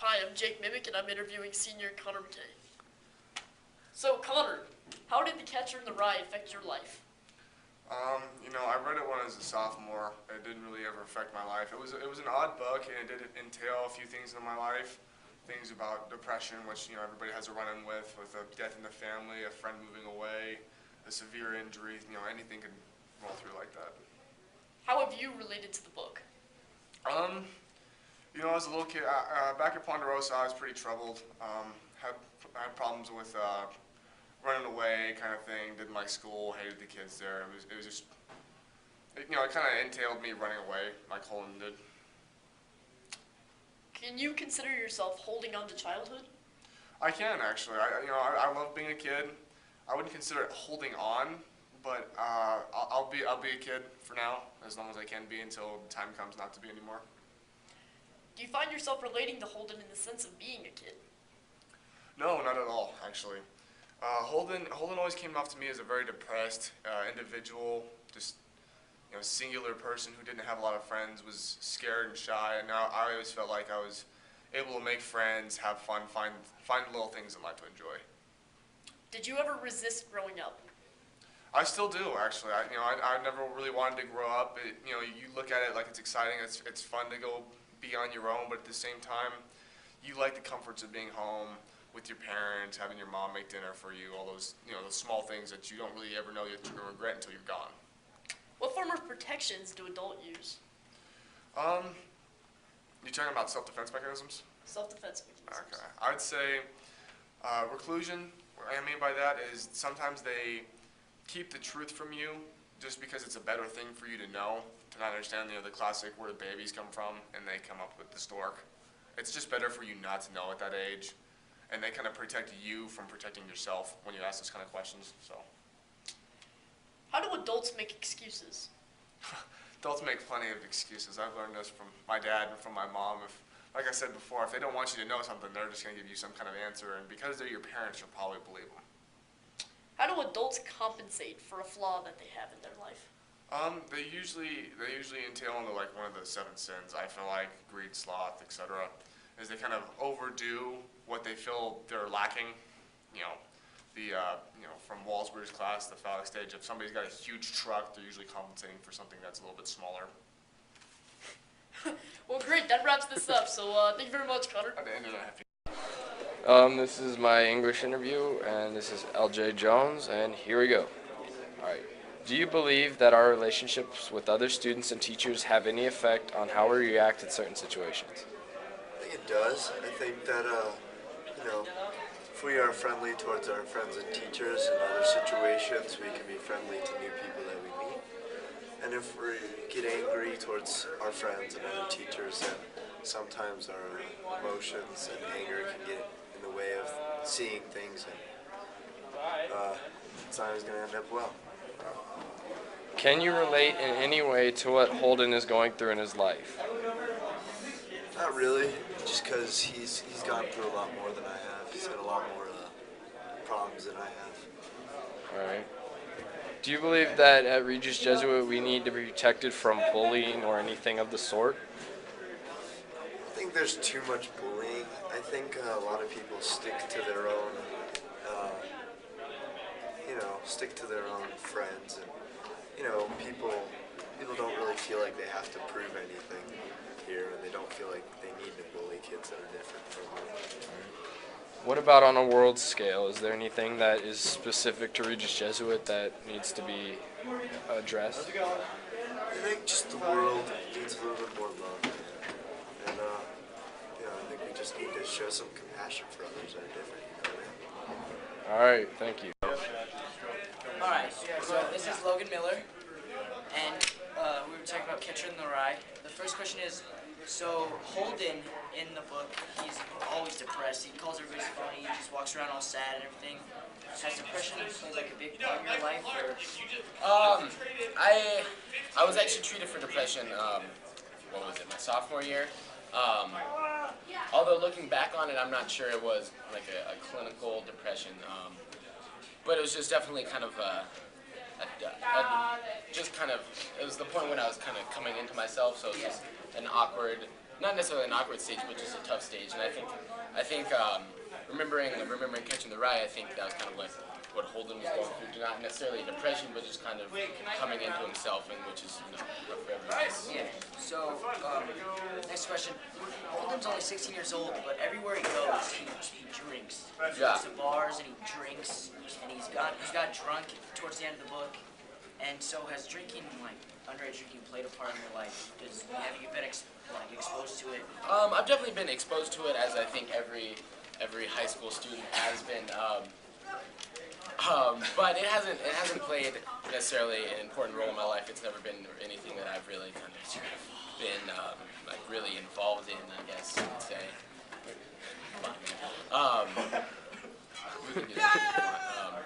Hi, I'm Jake Mimic, and I'm interviewing senior Connor McKay. So, Connor, how did The Catcher in the Rye affect your life? I read it when I was a sophomore. It didn't really ever affect my life. It was an odd book, and it did entail a few things in my life. Things about depression, which everybody has a run-in with a death in the family, a friend moving away, a severe injury. Anything can roll through like that. How have you related to the book? As a little kid, back at Ponderosa, I was pretty troubled. Had problems with running away kind of thing. Didn't like school, hated the kids there. It was just, it kind of entailed me running away, like Holden did. Can you consider yourself holding on to childhood? I can actually. I love being a kid. I wouldn't consider it holding on, but I'll be a kid for now, as long as I can be until the time comes not to be anymore. Do you find yourself relating to Holden in the sense of being a kid? No, not at all, actually. Holden always came off to me as a very depressed individual, just singular person who didn't have a lot of friends, was scared and shy, and now I always felt like I was able to make friends, have fun, find little things in life to enjoy. Did you ever resist growing up? I still do, actually. I never really wanted to grow up. You look at it like it's exciting, it's fun to go be on your own, but at the same time, you like the comforts of being home with your parents, having your mom make dinner for you, all those, those small things that you don't really ever know that you're going to regret until you're gone. What form of protections do adults use? You're talking about self-defense mechanisms? Self-defense mechanisms. Okay. I'd say reclusion, what I mean by that is sometimes they keep the truth from you just because it's a better thing for you to know, to not understand, the classic where the babies come from and they come up with the stork. It's just better for you not to know at that age, and they kind of protect you from protecting yourself when you ask those kind of questions. So, how do adults make excuses? Adults make plenty of excuses. I've learned this from my dad and from my mom. Like I said before, if they don't want you to know something, they're just going to give you some kind of answer, and because they're your parents, you'll probably believe them. How do adults compensate for a flaw that they have in their life? They usually entail into like one of the 7 sins. I feel like greed, sloth, etc. Is they kind of overdo what they feel they're lacking. From Walsberg's class, the phallic stage. If somebody's got a huge truck, they're usually compensating for something that's a little bit smaller. Well, great. That wraps this up. So thank you very much, Connor. At the end of that, This is my English interview, and this is LJ Jones, and here we go. All right. Do you believe that our relationships with other students and teachers have any effect on how we react in certain situations? I think it does. I think that, if we are friendly towards our friends and teachers in other situations, we can be friendly to new people that we meet. And if we get angry towards our friends and other teachers, then sometimes our emotions and anger can get in the way of seeing things, and it's not always going to end up well. Can you relate in any way to what Holden is going through in his life? Not really, just because he's gone through a lot more than I have. He's had a lot more problems than I have. All right. Do you believe that at Regis Jesuit we need to be protected from bullying or anything of the sort? I think there's too much bullying. I think a lot of people stick to their own, friends, and people don't really feel like they have to prove anything here, and they don't feel like they need to bully kids that are different from them. What about on a world scale? Is there anything that is specific to Regis Jesuit that needs to be addressed? I think just the world needs a little bit more love, and I think we just need to show some compassion for others that are different. All right, thank you. Alright, so this is Logan Miller, and we were talking about Catcher in the Rye. The first question is, so Holden in the book, he's always depressed. He calls everybody funny, he just walks around all sad and everything. Has depression played like a big part in your life? Or? I was actually treated for depression, what was it, my sophomore year? Although looking back on it, I'm not sure it was like a clinical depression. But it was just definitely kind of it was the point when I was kind of coming into myself, so it was just an awkward not necessarily an awkward stage, but just a tough stage. And I think remembering catching the rye, I think that was kind of what Holden was going through. Not necessarily depression, but just kind of coming into himself, and which is rough for everyone. Yeah. So, next question. Holden's only 16 years old, but everywhere he goes, he drinks. He Yeah. goes to bars and he drinks, and he's got drunk towards the end of the book. And so, has drinking, like underage drinking, played a part in your life? Have you been exposed to it? I've definitely been exposed to it, as I think every high school student has been. But it hasn't played necessarily an important role in my life. It's never been anything that I've really kind of been like really involved in, I guess you could say. We can do that if you want.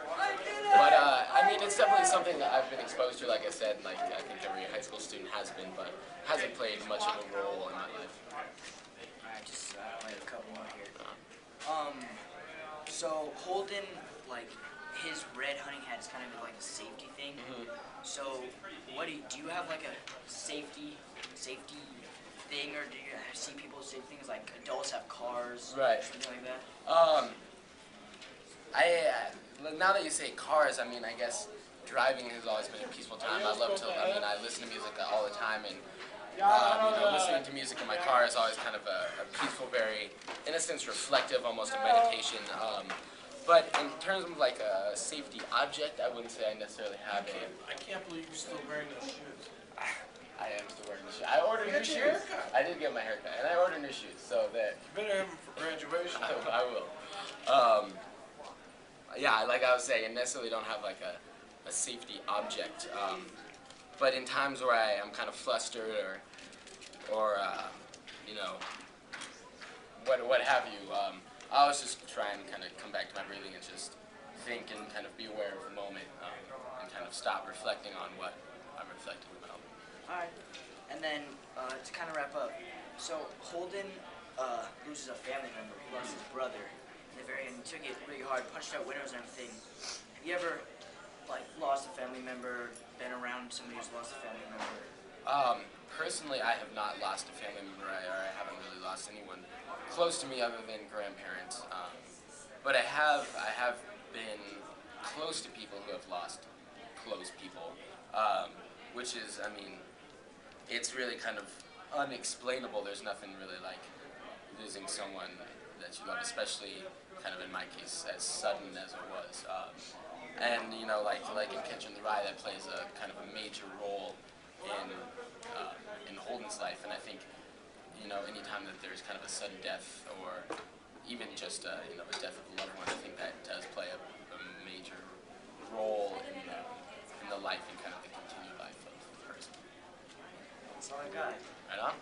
But I mean, it's definitely something that I've been exposed to. Like I said, like I think every high school student has been, but hasn't played much of a role in my life. Alright, just I have a couple more here. So Holden, like his red hunting hat is kind of like a safety thing. So, what do you have like a safety thing, or do you see people say things like adults have cars, Right. something like that? Now that you say cars, I mean, I guess driving has always been a peaceful time. I listen to music all the time, and listening to music in my car is always kind of a peaceful, very, in a sense, reflective, almost a meditation. But in terms of like a safety object, I wouldn't say I necessarily have a. I can't believe you're still wearing those shoes. I am still wearing new shoes. I ordered new shoes. I did get my haircut, and I ordered new shoes, so that. You better have them for graduation. I will. Yeah, like I was saying, I necessarily don't have like a safety object. But in times where I am kind of flustered or what have you, I always just try and kind of come back to my breathing and just think and kind of be aware of the moment and kind of stop reflecting on what I'm reflecting about. Alright, and then to kind of wrap up, so Holden loses a family member. He lost his brother. In the very end, he took it really hard, punched out windows and everything. Have you ever lost a family member, been around somebody who's lost a family member? Personally, I have not lost a family member, or I haven't really lost anyone close to me other than grandparents. But I have been close to people who have lost close people, which is, I mean, it's really kind of unexplainable. There's nothing really like losing someone that you love, especially kind of in my case, as sudden as it was. And like in Catching the Rye, that plays a kind of a major role in Holden's life. And I think anytime that there's kind of a sudden death or even just a death of a loved one, I think that does play a major role in the life and kind of the continued life of the person. That's all I got. Right on.